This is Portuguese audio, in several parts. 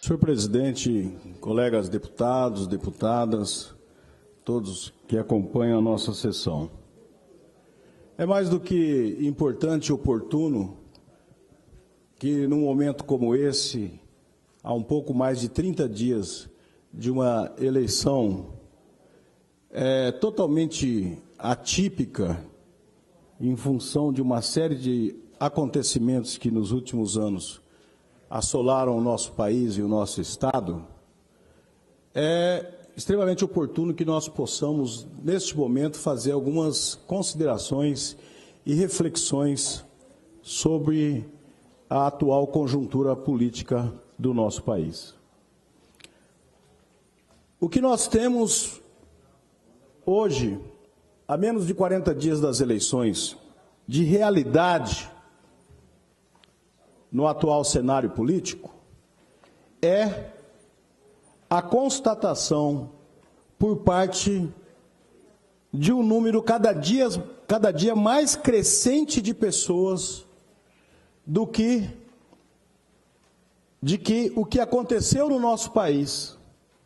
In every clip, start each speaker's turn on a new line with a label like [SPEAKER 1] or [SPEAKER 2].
[SPEAKER 1] Senhor presidente, colegas deputados, deputadas, todos que acompanham a nossa sessão. É mais do que importante e oportuno que, num momento como esse, há um pouco mais de 30 dias de uma eleição totalmente atípica, em função de uma série de acontecimentos que nos últimos anos assolaram o nosso país e o nosso Estado, é extremamente oportuno que nós possamos, neste momento, fazer algumas considerações e reflexões sobre a atual conjuntura política do nosso país. O que nós temos hoje, a menos de 40 dias das eleições, de realidade no atual cenário político, é a constatação por parte de um número cada dia mais crescente de pessoas de que o que aconteceu no nosso país,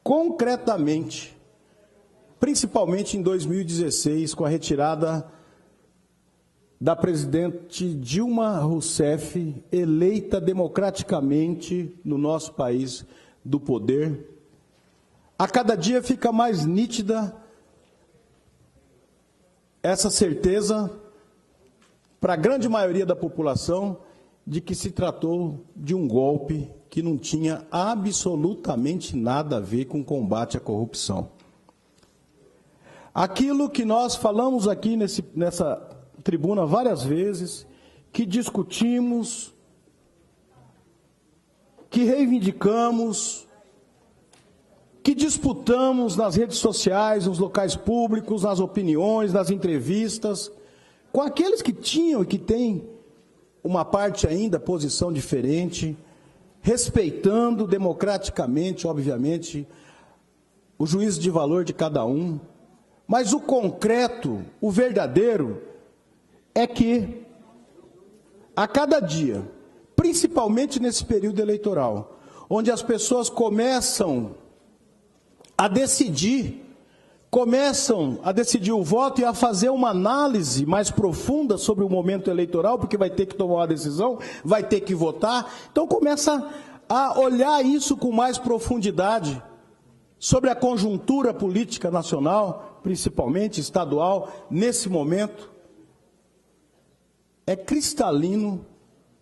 [SPEAKER 1] concretamente, principalmente em 2016, com a retirada da presidente Dilma Rousseff, eleita democraticamente no nosso país do poder, a cada dia fica mais nítida essa certeza para a grande maioria da população de que se tratou de um golpe que não tinha absolutamente nada a ver com o combate à corrupção. Aquilo que nós falamos aqui nessa tribuna várias vezes, que discutimos, que reivindicamos, que disputamos nas redes sociais, nos locais públicos, nas opiniões, nas entrevistas, com aqueles que tinham e que têm uma parte ainda, posição diferente, respeitando democraticamente, obviamente, o juízo de valor de cada um, mas o concreto, o verdadeiro, é que a cada dia, principalmente nesse período eleitoral, onde as pessoas começam a decidir o voto e a fazer uma análise mais profunda sobre o momento eleitoral, porque vai ter que tomar uma decisão, vai ter que votar, então começa a olhar isso com mais profundidade sobre a conjuntura política nacional, principalmente estadual, nesse momento. É cristalino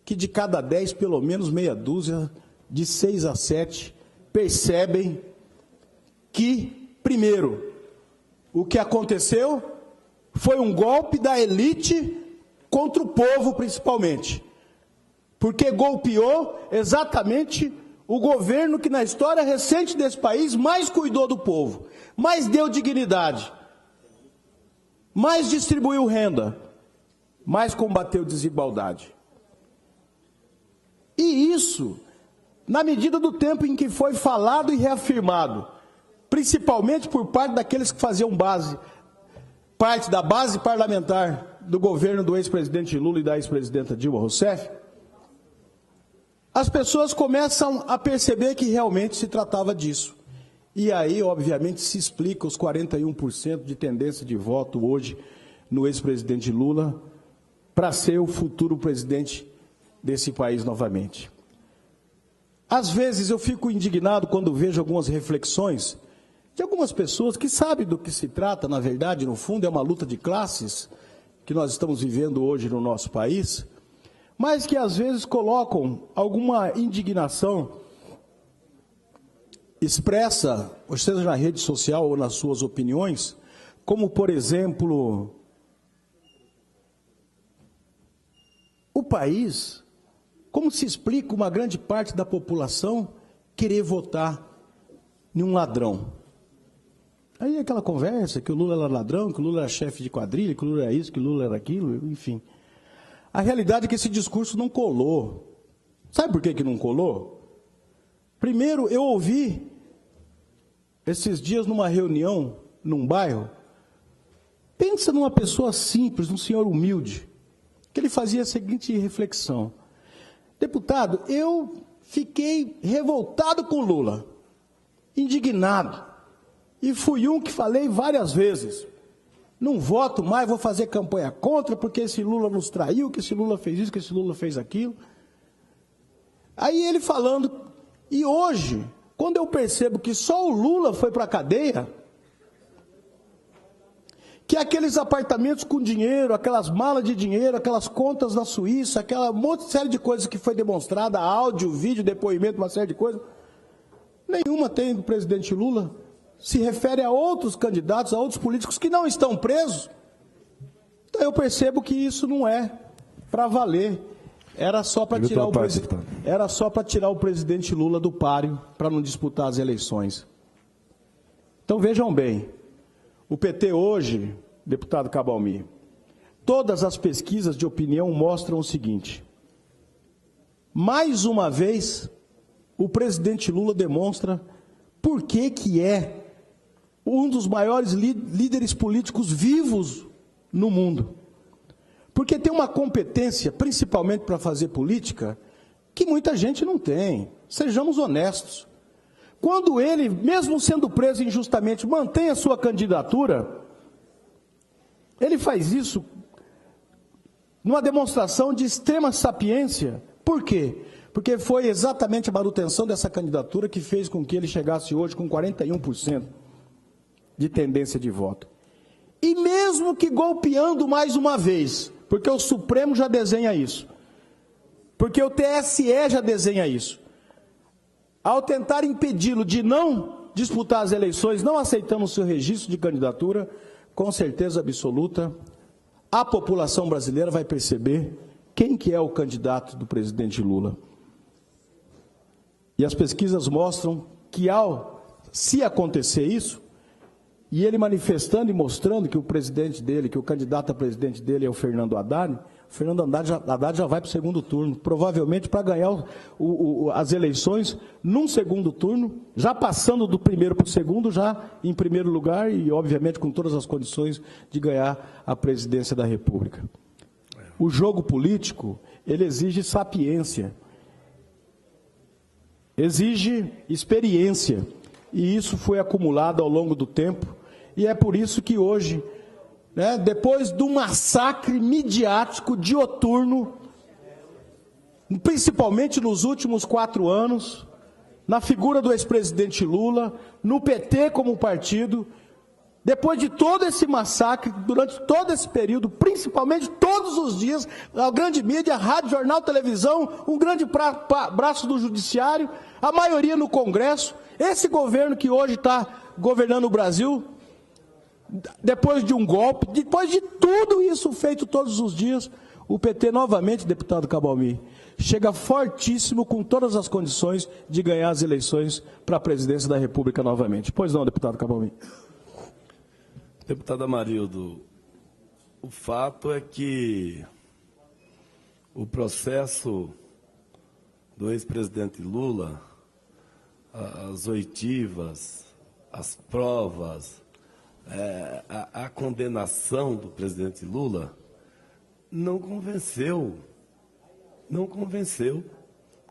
[SPEAKER 1] que de cada 10, pelo menos meia dúzia, de 6 a 7, percebem que, primeiro, o que aconteceu foi um golpe da elite contra o povo, principalmente. Porque golpeou exatamente o governo que, na história recente desse país, mais cuidou do povo, mais deu dignidade, mais distribuiu renda, mais combateu desigualdade. E isso, na medida do tempo em que foi falado e reafirmado, principalmente por parte daqueles que faziam parte da base parlamentar do governo do ex-presidente Lula e da ex-presidenta Dilma Rousseff, as pessoas começam a perceber que realmente se tratava disso. E aí, obviamente, se explica os 41% de tendência de voto hoje no ex-presidente Lula para ser o futuro presidente desse país novamente. Às vezes eu fico indignado quando vejo algumas reflexões de algumas pessoas que sabem do que se trata, na verdade, no fundo, é uma luta de classes que nós estamos vivendo hoje no nosso país, mas que às vezes colocam alguma indignação expressa, ou seja na rede social ou nas suas opiniões, como, por exemplo, o país, como se explica uma grande parte da população querer votar em um ladrão? Aí aquela conversa que o Lula era ladrão, que o Lula era chefe de quadrilha, que o Lula era isso, que o Lula era aquilo, enfim. A realidade é que esse discurso não colou. Sabe por que não colou? Primeiro, eu ouvi, esses dias numa reunião, num bairro, pensa numa pessoa simples, num senhor humilde, que ele fazia a seguinte reflexão: deputado, eu fiquei revoltado com Lula, indignado. E fui um que falei várias vezes, não voto mais, vou fazer campanha contra, porque esse Lula nos traiu, que esse Lula fez isso, que esse Lula fez aquilo. Aí ele falando, e hoje, quando eu percebo que só o Lula foi para a cadeia, que aqueles apartamentos com dinheiro, aquelas malas de dinheiro, aquelas contas na Suíça, aquela série de coisas que foi demonstrada, áudio, vídeo, depoimento, uma série de coisas, nenhuma tem do presidente Lula. Se refere a outros candidatos, a outros políticos que não estão presos. Então eu percebo que isso não é para valer. Era só para tirar o presidente Lula do páreo para não disputar as eleições. Então vejam bem, o PT hoje, deputado Cabalmi, todas as pesquisas de opinião mostram o seguinte: mais uma vez, o presidente Lula demonstra por que é um dos maiores líderes políticos vivos no mundo. Porque tem uma competência, principalmente para fazer política, que muita gente não tem. Sejamos honestos. Quando ele, mesmo sendo preso injustamente, mantém a sua candidatura, ele faz isso numa demonstração de extrema sapiência. Por quê? Porque foi exatamente a manutenção dessa candidatura que fez com que ele chegasse hoje com 41% de tendência de voto. E mesmo que golpeando mais uma vez, porque o Supremo já desenha isso, porque o TSE já desenha isso, ao tentar impedi-lo de não disputar as eleições, não aceitando o seu registro de candidatura, com certeza absoluta, a população brasileira vai perceber quem que é o candidato do presidente Lula. E as pesquisas mostram que, se acontecer isso, e ele manifestando e mostrando que o presidente dele, que o candidato a presidente dele é o Fernando Haddad, Haddad já vai para o segundo turno, provavelmente para ganhar as eleições num segundo turno, já passando do primeiro para o segundo, já em primeiro lugar e, obviamente, com todas as condições de ganhar a presidência da República. O jogo político, ele exige sapiência, exige experiência, e isso foi acumulado ao longo do tempo, e é por isso que hoje, depois do massacre midiático dioturno, principalmente nos últimos 4 anos, na figura do ex-presidente Lula, no PT como partido, depois de todo esse massacre, durante todo esse período, principalmente todos os dias, a grande mídia, rádio, jornal, televisão, um grande braço do judiciário, a maioria no Congresso, esse governo que hoje está governando o Brasil, depois de um golpe, depois de tudo isso feito todos os dias, o PT novamente, deputado Cabalmi, chega fortíssimo com todas as condições de ganhar as eleições para a presidência da República novamente. Pois não, deputado Cabalmi.
[SPEAKER 2] Deputado Amarildo, o fato é que o processo do ex-presidente Lula, as oitivas, as provas, a condenação do presidente Lula não convenceu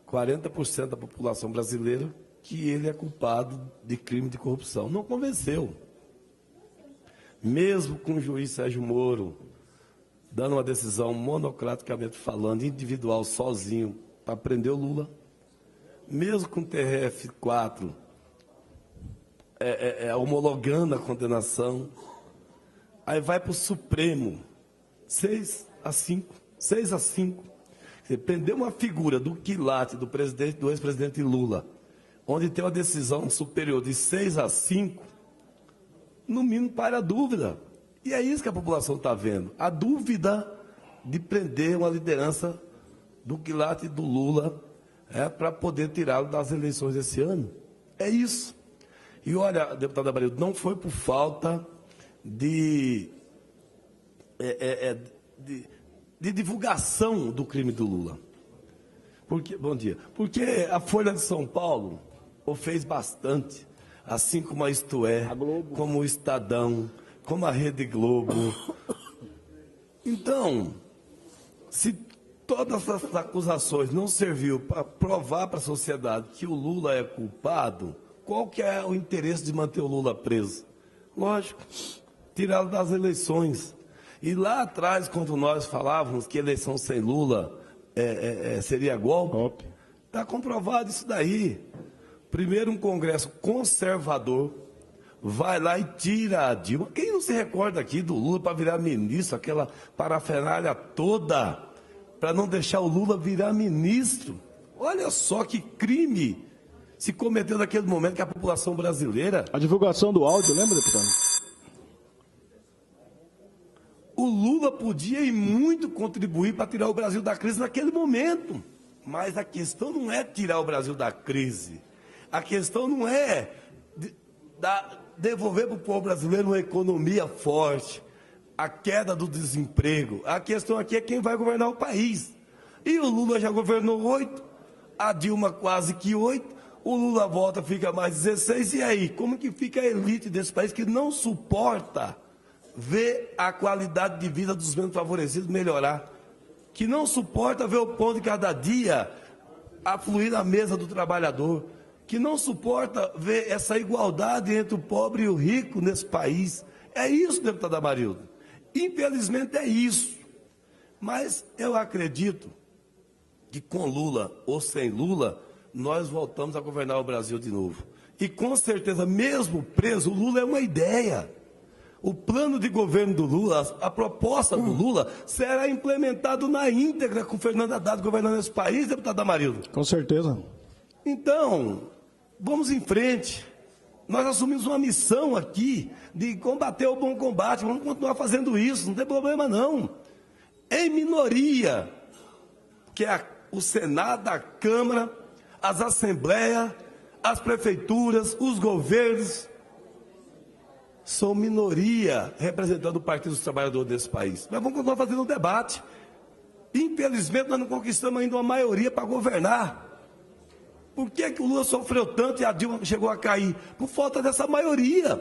[SPEAKER 2] 40% da população brasileira que ele é culpado de crime de corrupção. Não convenceu. Mesmo com o juiz Sérgio Moro dando uma decisão monocraticamente falando, individual, sozinho, para prender o Lula, mesmo com o TRF4 homologando a condenação, aí vai para o Supremo, 6-5. Você prender uma figura do quilate do ex-presidente Lula, onde tem uma decisão superior de 6-5, no mínimo para a dúvida. E é isso que a população está vendo, a dúvida de prender uma liderança do quilate do Lula para poder tirá-lo das eleições desse ano. É isso. E olha, deputado Amarildo, não foi por falta de divulgação do crime do Lula. Bom dia. Porque a Folha de São Paulo o fez bastante, assim como a Isto É, como o Estadão, como a Rede Globo. Então, se todas essas acusações não serviu para provar para a sociedade que o Lula é culpado, qual que é o interesse de manter o Lula preso? Lógico, tirá-lo das eleições. E lá atrás, quando nós falávamos que eleição sem Lula seria golpe, está comprovado isso daí. Primeiro, um Congresso conservador vai lá e tira a Dilma. Quem não se recorda aqui do Lula para virar ministro, aquela parafernália toda, para não deixar o Lula virar ministro? Olha só que crime se cometeu naquele momento que a população brasileira...
[SPEAKER 1] A divulgação do áudio, lembra, deputado?
[SPEAKER 2] O Lula podia e muito contribuir para tirar o Brasil da crise naquele momento. Mas a questão não é tirar o Brasil da crise. A questão não é devolver para o povo brasileiro uma economia forte, a queda do desemprego. A questão aqui é quem vai governar o país. E o Lula já governou 8, a Dilma quase que 8, o Lula volta, fica mais 16. E aí, como que fica a elite desse país que não suporta ver a qualidade de vida dos menos favorecidos melhorar? Que não suporta ver o pão de cada dia afluir na mesa do trabalhador, que não suporta ver essa igualdade entre o pobre e o rico nesse país. É isso, deputado Amarildo. Infelizmente é isso. Mas eu acredito que com Lula ou sem Lula, nós voltamos a governar o Brasil de novo. E com certeza, mesmo preso, o Lula é uma ideia. O plano de governo do Lula, a proposta do Lula, será implementado na íntegra com Fernando Haddad governando esse país, deputado Amarildo.
[SPEAKER 1] Com certeza.
[SPEAKER 2] Então, vamos em frente. Nós assumimos uma missão aqui de combater o bom combate. Vamos continuar fazendo isso, não tem problema não. Em minoria, que é o Senado, a Câmara, as Assembleias, as prefeituras, os governos, são minoria representando o Partido dos Trabalhadores desse país. Mas vamos continuar fazendo um debate. Infelizmente, nós não conquistamos ainda uma maioria para governar. Por que o Lula sofreu tanto e a Dilma chegou a cair? Por falta dessa maioria.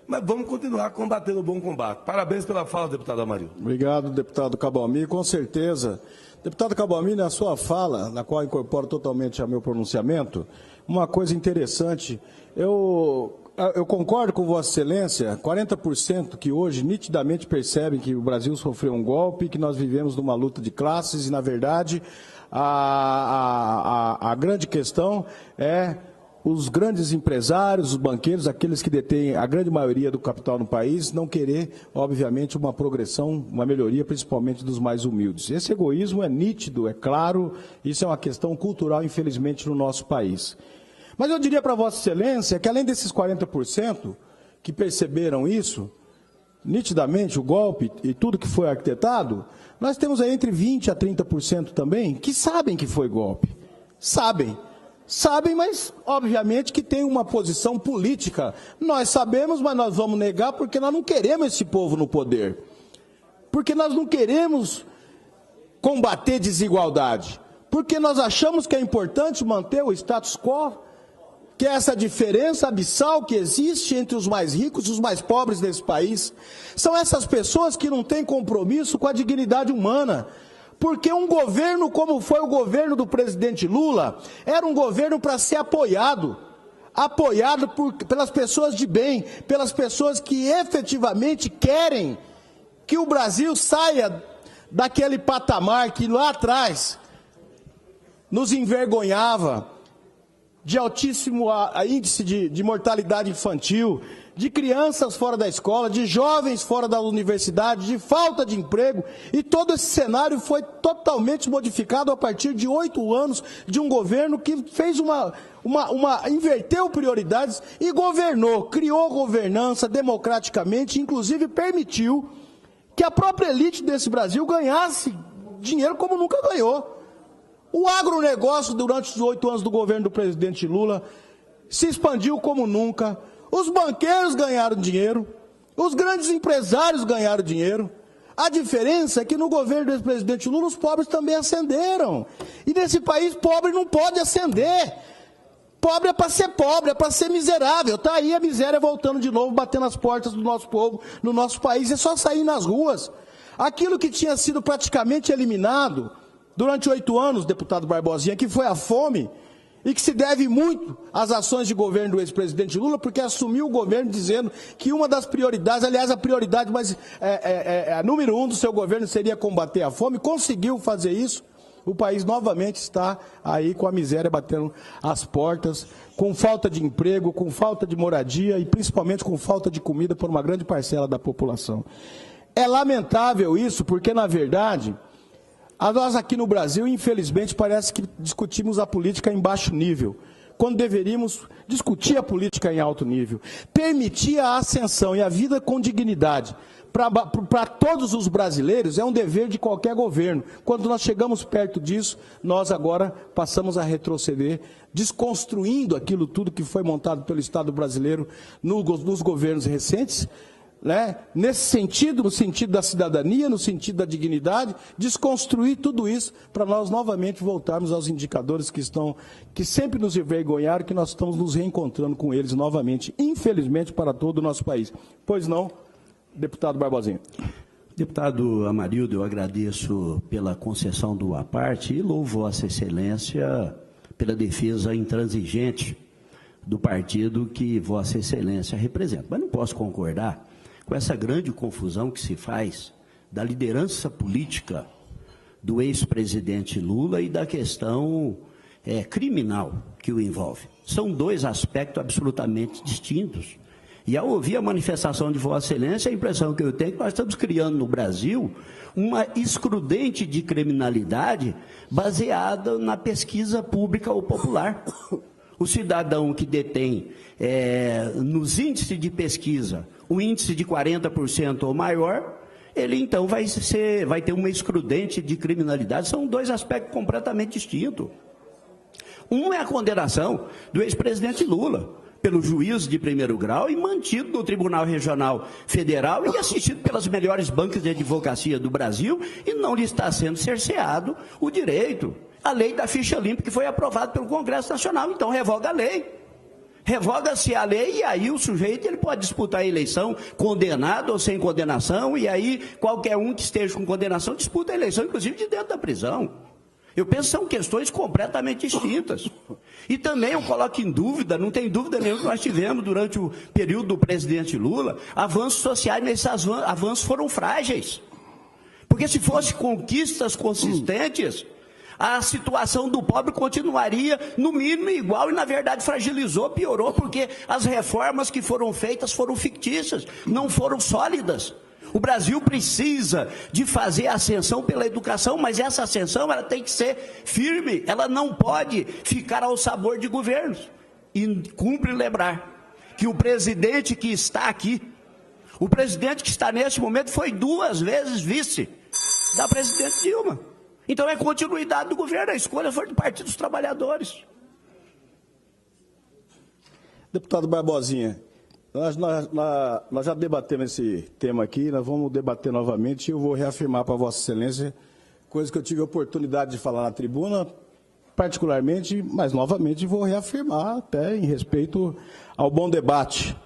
[SPEAKER 2] Mas vamos continuar combatendo o bom combate. Parabéns pela fala, deputado Amarildo.
[SPEAKER 1] Obrigado, deputado Cabalmi. Com certeza. Deputado Cabalmi, na sua fala, na qual incorporo totalmente ao meu pronunciamento, uma coisa interessante. Eu concordo com Vossa Excelência, 40% que hoje nitidamente percebem que o Brasil sofreu um golpe, que nós vivemos numa luta de classes e, na verdade, a grande questão é os grandes empresários, os banqueiros, aqueles que detêm a grande maioria do capital no país, não querer, obviamente, uma progressão, uma melhoria, principalmente dos mais humildes. Esse egoísmo é nítido, é claro, isso é uma questão cultural, infelizmente, no nosso país. Mas eu diria para Vossa Excelência que, além desses 40% que perceberam isso, nitidamente, o golpe e tudo que foi arquitetado, nós temos aí entre 20% a 30% também que sabem que foi golpe. Sabem, mas, obviamente, que tem uma posição política. Nós sabemos, mas nós vamos negar porque nós não queremos esse povo no poder. Porque nós não queremos combater desigualdade. Porque nós achamos que é importante manter o status quo, que é essa diferença abissal que existe entre os mais ricos e os mais pobres desse país. São essas pessoas que não têm compromisso com a dignidade humana. Porque um governo como foi o governo do presidente Lula, era um governo para ser apoiado pelas pessoas de bem, pelas pessoas que efetivamente querem que o Brasil saia daquele patamar que lá atrás nos envergonhava, de altíssimo índice de mortalidade infantil, de crianças fora da escola, de jovens fora da universidade, de falta de emprego, e todo esse cenário foi totalmente modificado a partir de 8 anos de um governo que fez inverteu prioridades e governou, criou governança democraticamente, inclusive permitiu que a própria elite desse Brasil ganhasse dinheiro como nunca ganhou. O agronegócio, durante os 8 anos do governo do presidente Lula, se expandiu como nunca. Os banqueiros ganharam dinheiro, os grandes empresários ganharam dinheiro. A diferença é que no governo do presidente Lula, os pobres também ascenderam. E nesse país, pobre não pode ascender. Pobre é para ser pobre, é para ser miserável. Está aí a miséria voltando de novo, batendo as portas do nosso povo, no nosso país. É só sair nas ruas. Aquilo que tinha sido praticamente eliminado durante 8 anos, deputado Barbosinha, que foi a fome, e que se deve muito às ações de governo do ex-presidente Lula, porque assumiu o governo dizendo que uma das prioridades, aliás, a prioridade, mas a número 1 do seu governo seria combater a fome, conseguiu fazer isso. O país novamente está aí com a miséria batendo as portas, com falta de emprego, com falta de moradia e principalmente com falta de comida por uma grande parcela da população. É lamentável isso, porque, na verdade, nós aqui no Brasil, infelizmente, parece que discutimos a política em baixo nível, quando deveríamos discutir a política em alto nível, permitir a ascensão e a vida com dignidade. Para todos os brasileiros, é um dever de qualquer governo. Quando nós chegamos perto disso, nós agora passamos a retroceder, desconstruindo aquilo tudo que foi montado pelo Estado brasileiro nos governos recentes, né? Nesse sentido, no sentido da cidadania, no sentido da dignidade, desconstruir tudo isso para nós novamente voltarmos aos indicadores que sempre nos envergonharam, que nós estamos nos reencontrando com eles novamente, infelizmente, para todo o nosso país. Pois não, deputado Barbosinha.
[SPEAKER 3] Deputado Amarildo, eu agradeço pela concessão do à parte e louvo Vossa Excelência pela defesa intransigente do partido que Vossa Excelência representa. Mas não posso concordar com essa grande confusão que se faz da liderança política do ex-presidente Lula e da questão criminal que o envolve. São dois aspectos absolutamente distintos. E ao ouvir a manifestação de Vossa Excelência, a impressão que eu tenho é que nós estamos criando no Brasil uma excludente de criminalidade baseada na pesquisa pública ou popular. O cidadão que detém, nos índices de pesquisa, o índice de 40% ou maior, ele então vai ter uma excludente de criminalidade. São dois aspectos completamente distintos. Um é a condenação do ex-presidente Lula pelo juiz de primeiro grau e mantido no Tribunal Regional Federal e assistido pelas melhores bancas de advocacia do Brasil, e não lhe está sendo cerceado o direito. A lei da ficha limpa, que foi aprovada pelo Congresso Nacional, então revoga a lei. Revoga-se a lei e aí o sujeito ele pode disputar a eleição condenado ou sem condenação, e aí qualquer um que esteja com condenação disputa a eleição, inclusive de dentro da prisão. Eu penso que são questões completamente distintas. E também eu coloco em dúvida, não tem dúvida nenhuma que nós tivemos durante o período do presidente Lula, avanços sociais, mas esses avanços foram frágeis. Porque se fossem conquistas consistentes, a situação do pobre continuaria, no mínimo, igual, e, na verdade, fragilizou, piorou, porque as reformas que foram feitas foram fictícias, não foram sólidas. O Brasil precisa de fazer a ascensão pela educação, mas essa ascensão ela tem que ser firme, ela não pode ficar ao sabor de governos. E cumpre lembrar que o presidente que está aqui, o presidente que está neste momento, foi 2 vezes vice da presidente Dilma. Então é continuidade do governo, a escolha foi do Partido dos Trabalhadores.
[SPEAKER 1] Deputado Barbosinha, nós já debatemos esse tema aqui, nós vamos debater novamente e eu vou reafirmar para Vossa Excelência, coisa que eu tive a oportunidade de falar na tribuna, particularmente, mas novamente vou reafirmar até em respeito ao bom debate.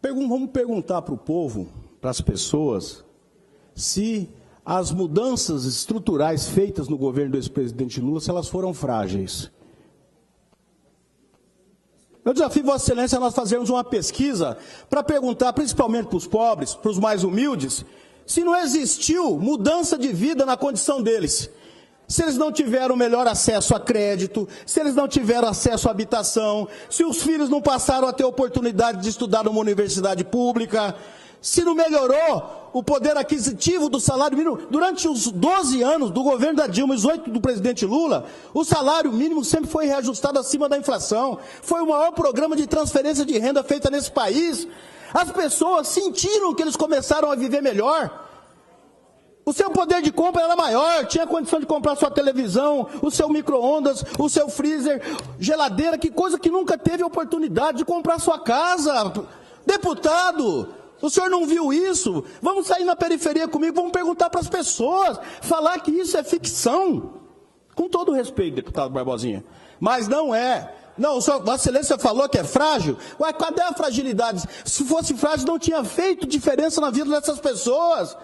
[SPEAKER 1] Vamos perguntar para o povo, para as pessoas, se as mudanças estruturais feitas no governo do ex-presidente Lula, se elas foram frágeis. Eu desafio Vossa Excelência a nós fazermos uma pesquisa para perguntar, principalmente para os pobres, para os mais humildes, se não existiu mudança de vida na condição deles. Se eles não tiveram melhor acesso a crédito, se eles não tiveram acesso à habitação, se os filhos não passaram a ter oportunidade de estudar numa universidade pública, se não melhorou o poder aquisitivo do salário mínimo. Durante os 12 anos do governo da Dilma e os 8 do presidente Lula, o salário mínimo sempre foi reajustado acima da inflação. Foi o maior programa de transferência de renda feita nesse país. As pessoas sentiram que eles começaram a viver melhor. O seu poder de compra era maior, tinha condição de comprar sua televisão, o seu micro-ondas, o seu freezer, geladeira, que coisa que nunca teve oportunidade de comprar sua casa. Deputado, o senhor não viu isso? Vamos sair na periferia comigo, vamos perguntar para as pessoas, falar que isso é ficção. Com todo respeito, deputado Barbosinha, mas não é. Não, Vossa Excelência falou que é frágil. Ué, cadê a fragilidade? Se fosse frágil, não tinha feito diferença na vida dessas pessoas.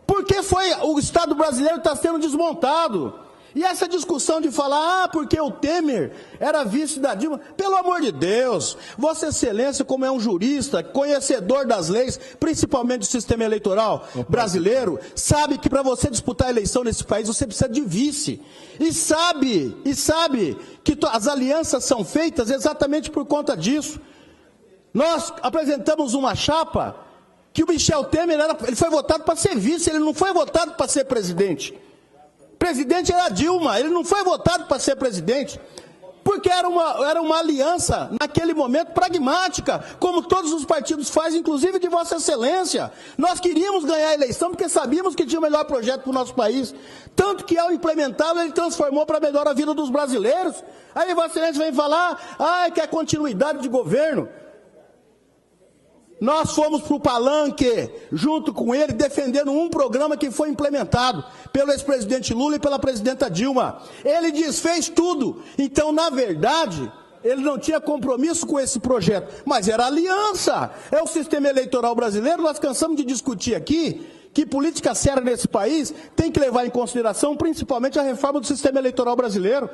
[SPEAKER 1] Porque o Estado brasileiro está sendo desmontado. E essa discussão de falar, porque o Temer era vice da Dilma, pelo amor de Deus, Vossa Excelência, como é um jurista, conhecedor das leis, principalmente do sistema eleitoral brasileiro, sabe que para você disputar a eleição nesse país, você precisa de vice. E sabe que as alianças são feitas exatamente por conta disso. Nós apresentamos uma chapa que o Michel Temer ele foi votado para ser vice, ele não foi votado para ser presidente. Presidente era Dilma, ele não foi votado para ser presidente, porque era uma aliança, naquele momento, pragmática, como todos os partidos fazem, inclusive de Vossa Excelência. Nós queríamos ganhar a eleição porque sabíamos que tinha o melhor projeto para o nosso país, tanto que ao implementá-lo ele transformou para melhor a vida dos brasileiros. Aí Vossa Excelência vem falar, que é continuidade de governo. Nós fomos para o palanque, junto com ele, defendendo um programa que foi implementado pelo ex-presidente Lula e pela presidenta Dilma. Ele desfez tudo. Então, na verdade, ele não tinha compromisso com esse projeto, mas era aliança. É o sistema eleitoral brasileiro, nós cansamos de discutir aqui que política séria nesse país tem que levar em consideração principalmente a reforma do sistema eleitoral brasileiro.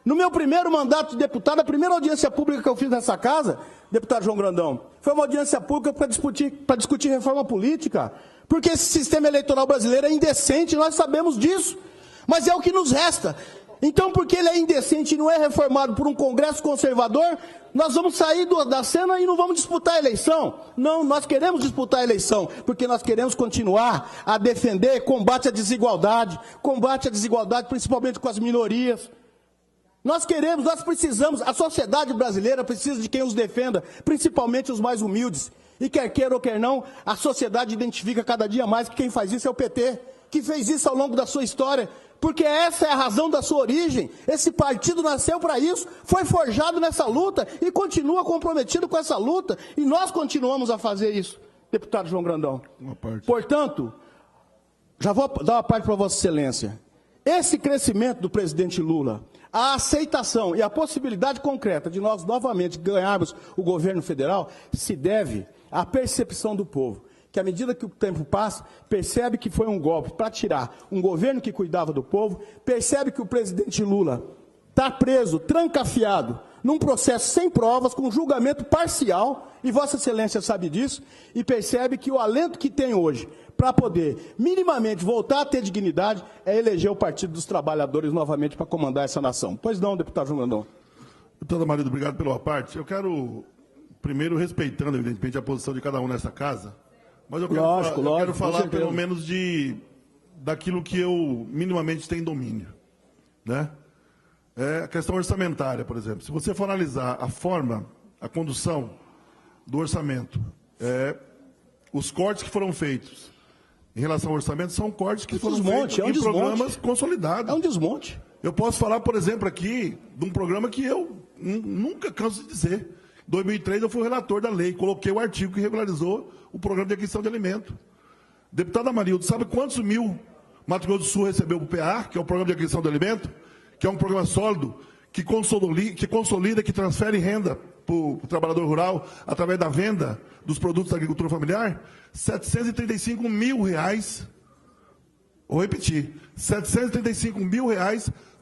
[SPEAKER 1] No meu primeiro mandato de deputado, a primeira audiência pública que eu fiz nessa casa, deputado João Grandão, foi uma audiência pública para discutir reforma política, porque esse sistema eleitoral brasileiro é indecente, nós sabemos disso, mas é o que nos resta. Então, porque ele é indecente e não é reformado por um Congresso conservador, nós vamos sair da cena e não vamos disputar a eleição. Não, nós queremos disputar a eleição, porque nós queremos continuar a defender combate à desigualdade principalmente com as minorias. Nós precisamos, a sociedade brasileira precisa de quem os defenda, principalmente os mais humildes. E quer queira ou quer não, a sociedade identifica cada dia mais que quem faz isso é o PT, que fez isso ao longo da sua história, porque essa é a razão da sua origem. Esse partido nasceu para isso, foi forjado nessa luta e continua comprometido com essa luta. E nós continuamos a fazer isso, deputado João Grandão. Portanto, já vou dar uma parte para Vossa Excelência. Esse crescimento do presidente Lula, a aceitação e a possibilidade concreta de nós novamente ganharmos o governo federal se deve à percepção do povo, que à medida que o tempo passa, percebe que foi um golpe para tirar um governo que cuidava do povo, percebe que o presidente Lula está preso, trancafiado, num processo sem provas, com julgamento parcial, e Vossa Excelência sabe disso, e percebe que o alento que tem hoje para poder minimamente voltar a ter dignidade é eleger o Partido dos Trabalhadores novamente para comandar essa nação. Pois não, deputado João Grandão.
[SPEAKER 4] Deputado Amarildo, obrigado pela parte. Eu quero, primeiro, respeitando, evidentemente, a posição de cada um nessa casa, mas eu quero falar pelo menos daquilo que eu minimamente tenho domínio, né? É a questão orçamentária, por exemplo. Se você for analisar a forma, a condução do orçamento, os cortes que foram feitos em relação ao orçamento são cortes que foram feitos em programas consolidados.
[SPEAKER 1] É um desmonte.
[SPEAKER 4] Eu posso falar, por exemplo, aqui de um programa que eu nunca canso de dizer. Em 2003 eu fui o relator da lei, coloquei o artigo que regularizou o programa de aquisição de alimento. Deputado Amarildo, sabe quantos mil Mato Grosso do Sul recebeu o PA, que é o programa de aquisição de alimento? Que é um programa sólido, que consolida, que transfere renda para o trabalhador rural através da venda dos produtos da agricultura familiar? R$735 mil. Vou repetir, R$735 mil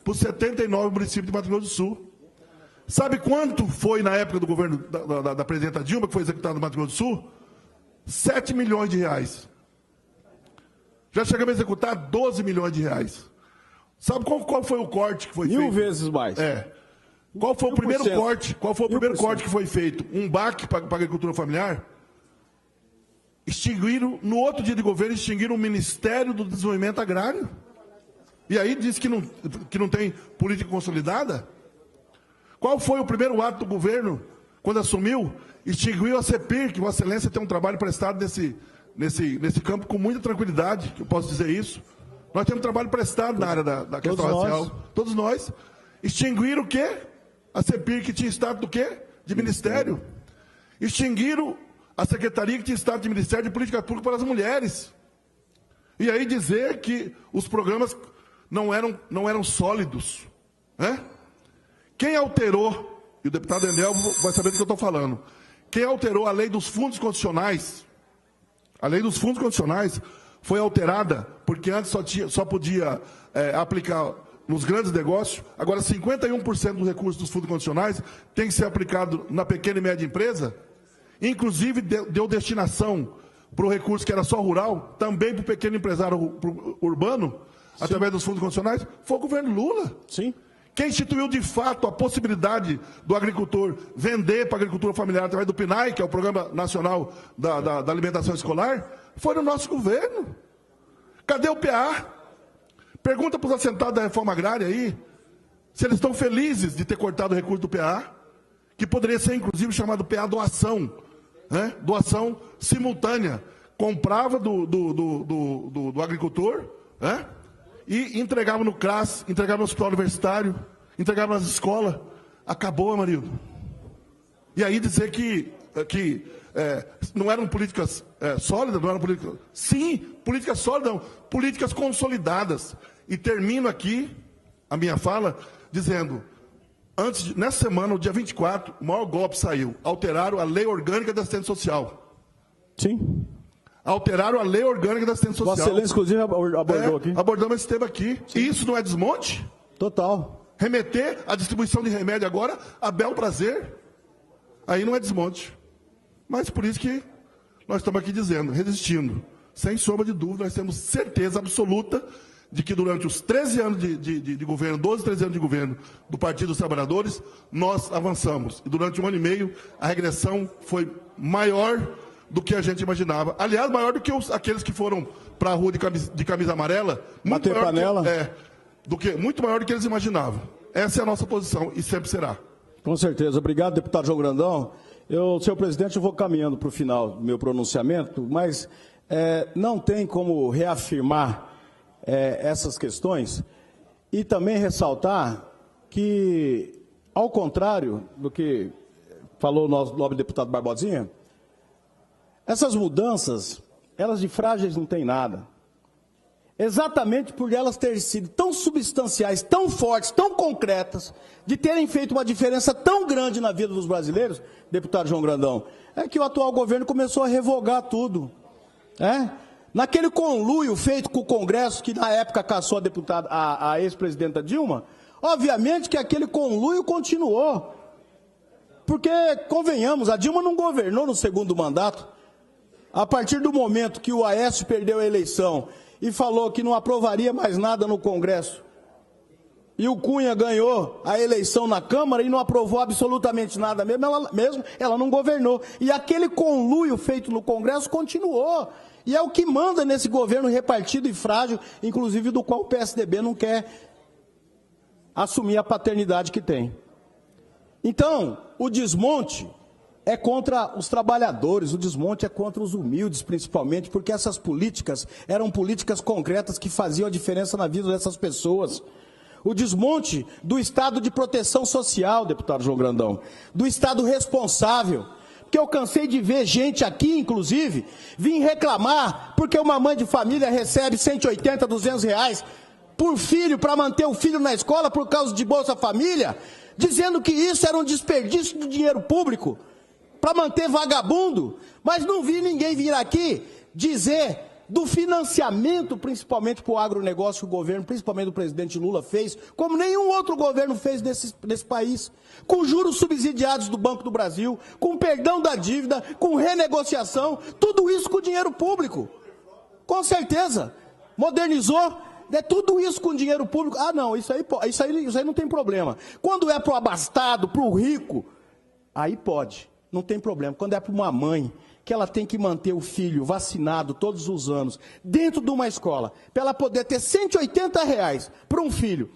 [SPEAKER 4] por 79 municípios de Mato Grosso do Sul. Sabe quanto foi na época do governo da presidenta Dilma, que foi executado no Mato Grosso do Sul? R$7 milhões. Já chegamos a executar R$12 milhões. Sabe qual foi o corte que foi feito?
[SPEAKER 1] 1000 vezes mais.
[SPEAKER 4] Qual foi o primeiro corte? Qual foi o primeiro corte que foi feito? Um baque para a agricultura familiar? Extinguiram, no outro dia de governo, extinguiram o Ministério do Desenvolvimento Agrário. E aí diz que não tem política consolidada? Qual foi o primeiro ato do governo, quando assumiu? Extinguiu a CEPIR, que Vossa Excelência tem um trabalho prestado nesse campo com muita tranquilidade, que eu posso dizer isso. Nós temos trabalho prestado na área da questão racial. Todos nós. Extinguiram o quê? A CEPIR, que tinha status do quê? De ministério. Extinguiram a secretaria que tinha status de Ministério de Política Pública para as Mulheres. E aí dizer que os programas não eram sólidos. Né? Quem alterou, e o deputado Endel vai saber do que eu estou falando, quem alterou a lei dos fundos constitucionais, foi alterada, porque antes só podia aplicar nos grandes negócios, agora 51% dos recursos dos fundos condicionais tem que ser aplicado na pequena e média empresa, inclusive deu destinação para o recurso que era só rural, também para o pequeno empresário urbano, sim, através dos fundos condicionais, foi o governo Lula.
[SPEAKER 1] Sim.
[SPEAKER 4] Quem instituiu de fato a possibilidade do agricultor vender para a agricultura familiar através do PNAE, que é o Programa Nacional da Alimentação Escolar, foi no nosso governo. Cadê o PA? Pergunta para os assentados da reforma agrária aí, se eles estão felizes de ter cortado o recurso do PA, que poderia ser, inclusive, chamado PA doação, né? Doação simultânea. Comprava do agricultor, né? E entregava no CRAS, entregava no hospital universitário, entregava nas escolas. Acabou, Amarildo. E aí dizer que não eram políticas sólidas, não eram políticas... Sim, políticas sólidas, não, políticas consolidadas. E termino aqui a minha fala dizendo, nessa semana, no dia 24, o maior golpe saiu. Alteraram a Lei Orgânica da Assistência Social.
[SPEAKER 1] Sim.
[SPEAKER 4] Alteraram a Lei Orgânica da Assistência Social.
[SPEAKER 1] Vossa Excelência, inclusive, abordou aqui.
[SPEAKER 4] Abordamos esse tema aqui. Sim. E isso não é desmonte?
[SPEAKER 1] Total.
[SPEAKER 4] Remeter a distribuição de remédio agora a bel prazer, aí não é desmonte. Mas por isso que nós estamos aqui dizendo, resistindo. Sem sombra de dúvida, nós temos certeza absoluta de que durante os 13 anos de governo, 12, 13 anos de governo do Partido dos Trabalhadores, nós avançamos. E durante 1 ano e meio, a regressão foi maior do que a gente imaginava. Aliás, maior do que aqueles que foram para a rua de camisa amarela.
[SPEAKER 1] Bater panela?
[SPEAKER 4] Muito maior do que eles imaginavam. Essa é a nossa posição e sempre será.
[SPEAKER 1] Com certeza. Obrigado, deputado João Grandão. Senhor presidente, eu vou caminhando para o final do meu pronunciamento, mas não tem como reafirmar essas questões e também ressaltar que, ao contrário do que falou o nosso nobre deputado Barbosinha, essas mudanças, elas de frágeis não têm nada. Exatamente por elas terem sido tão substanciais, tão fortes, tão concretas, de terem feito uma diferença tão grande na vida dos brasileiros, deputado João Grandão, é que o atual governo começou a revogar tudo. Naquele conluio feito com o Congresso, que na época caçou a ex-presidenta Dilma, obviamente que aquele conluio continuou. Porque, convenhamos, a Dilma não governou no segundo mandato. A partir do momento que o Aécio perdeu a eleição e falou que não aprovaria mais nada no Congresso, e o Cunha ganhou a eleição na Câmara e não aprovou absolutamente nada mesmo, ela não governou. E aquele conluio feito no Congresso continuou. E é o que manda nesse governo repartido e frágil, inclusive do qual o PSDB não quer assumir a paternidade que tem. Então, o desmonte é contra os trabalhadores, o desmonte é contra os humildes, principalmente, porque essas políticas eram políticas concretas que faziam a diferença na vida dessas pessoas. O desmonte do Estado de proteção social, deputado João Grandão, do Estado responsável, que eu cansei de ver gente aqui, inclusive, vir reclamar porque uma mãe de família recebe 180, 200 reais por filho, para manter o filho na escola por causa de Bolsa Família, dizendo que isso era um desperdício do dinheiro público, para manter vagabundo, mas não vi ninguém vir aqui dizer do financiamento, principalmente para o agronegócio, que o governo, principalmente o presidente Lula, fez, como nenhum outro governo fez nesse país, com juros subsidiados do Banco do Brasil, com perdão da dívida, com renegociação, tudo isso com dinheiro público. Com certeza. Modernizou, tudo isso com dinheiro público. Ah, não, isso aí não tem problema. Quando é para o abastado, para o rico, aí pode, não tem problema. Quando é para uma mãe, que ela tem que manter o filho vacinado todos os anos, dentro de uma escola, para ela poder ter 180 reais para um filho,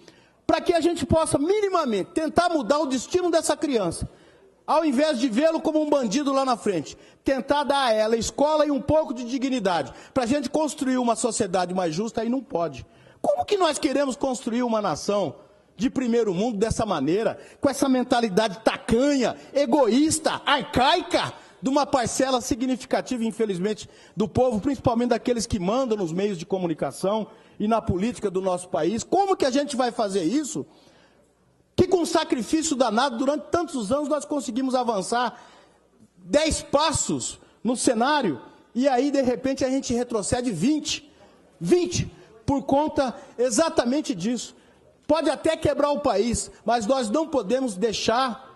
[SPEAKER 1] para que a gente possa minimamente tentar mudar o destino dessa criança, ao invés de vê-lo como um bandido lá na frente, tentar dar a ela escola e um pouco de dignidade, para a gente construir uma sociedade mais justa, aí não pode. Como que nós queremos construir uma nação de primeiro mundo dessa maneira, com essa mentalidade tacanha, egoísta, arcaica, de uma parcela significativa, infelizmente, do povo, principalmente daqueles que mandam nos meios de comunicação e na política do nosso país? Como que a gente vai fazer isso? Que com sacrifício danado, durante tantos anos, nós conseguimos avançar 10 passos no cenário, e aí, de repente, a gente retrocede 20, 20 por conta exatamente disso. Pode até quebrar o país, mas nós não podemos deixar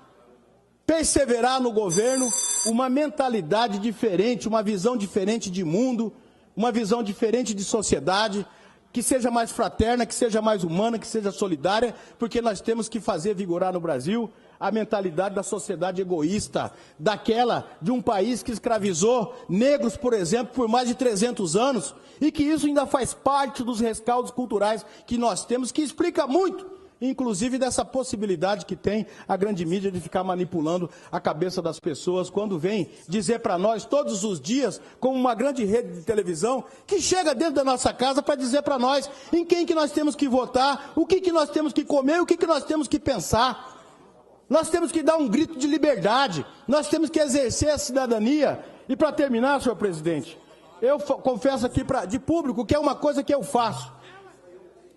[SPEAKER 1] perseverar no governo uma mentalidade diferente, uma visão diferente de mundo, uma visão diferente de sociedade, que seja mais fraterna, que seja mais humana, que seja solidária, porque nós temos que fazer vigorar no Brasil a mentalidade da sociedade egoísta, daquela de um país que escravizou negros, por exemplo, por mais de 300 anos, e que isso ainda faz parte dos rescaldos culturais que nós temos, que explica muito, inclusive dessa possibilidade que tem a grande mídia de ficar manipulando a cabeça das pessoas, quando vem dizer para nós todos os dias, como uma grande rede de televisão, que chega dentro da nossa casa para dizer para nós em quem que nós temos que votar, o que nós temos que comer, o que nós temos que pensar. Nós temos que dar um grito de liberdade, nós temos que exercer a cidadania. E para terminar, senhor presidente, eu confesso aqui de público que é uma coisa que eu faço.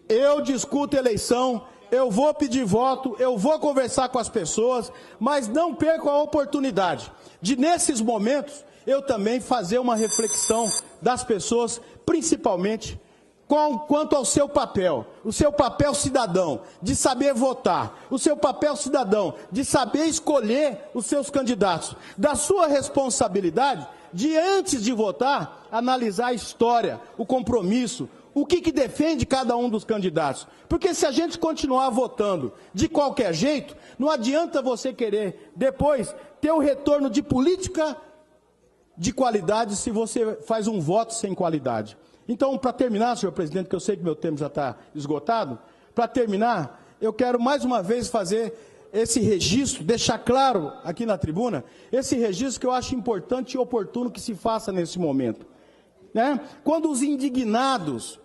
[SPEAKER 1] Eu discuto eleição, eu vou pedir voto, eu vou conversar com as pessoas, mas não perco a oportunidade de, nesses momentos, eu também fazer uma reflexão das pessoas, principalmente quanto ao seu papel, o seu papel cidadão, de saber votar, o seu papel cidadão, de saber escolher os seus candidatos, da sua responsabilidade de, antes de votar, analisar a história, o compromisso, o que defende cada um dos candidatos. Porque se a gente continuar votando de qualquer jeito, não adianta você querer depois ter o retorno de política de qualidade se você faz um voto sem qualidade. Então, para terminar, senhor presidente, que eu sei que meu tempo já está esgotado, para terminar, eu quero mais uma vez fazer esse registro, deixar claro aqui na tribuna, esse registro que eu acho importante e oportuno que se faça nesse momento. Quando os indignados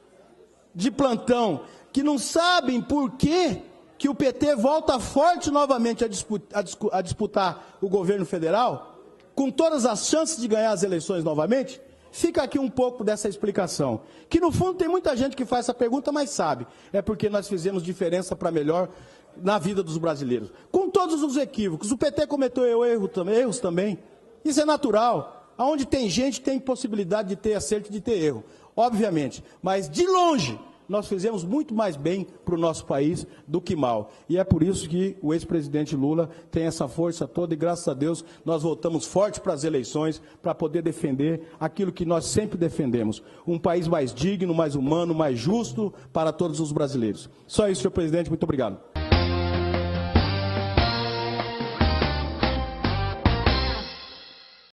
[SPEAKER 1] de plantão, que não sabem por que o PT volta forte novamente a disputar o governo federal, com todas as chances de ganhar as eleições novamente, fica aqui um pouco dessa explicação. Que no fundo tem muita gente que faz essa pergunta, mas sabe, é porque nós fizemos diferença para melhor na vida dos brasileiros. Com todos os equívocos, o PT cometeu erros também, isso é natural. Onde tem gente, tem possibilidade de ter acerto e de ter erro, obviamente. Mas, de longe, nós fizemos muito mais bem para o nosso país do que mal. E é por isso que o ex-presidente Lula tem essa força toda e, graças a Deus, nós voltamos forte para as eleições para poder defender aquilo que nós sempre defendemos. Um país mais digno, mais humano, mais justo para todos os brasileiros. Só isso, senhor presidente. Muito obrigado.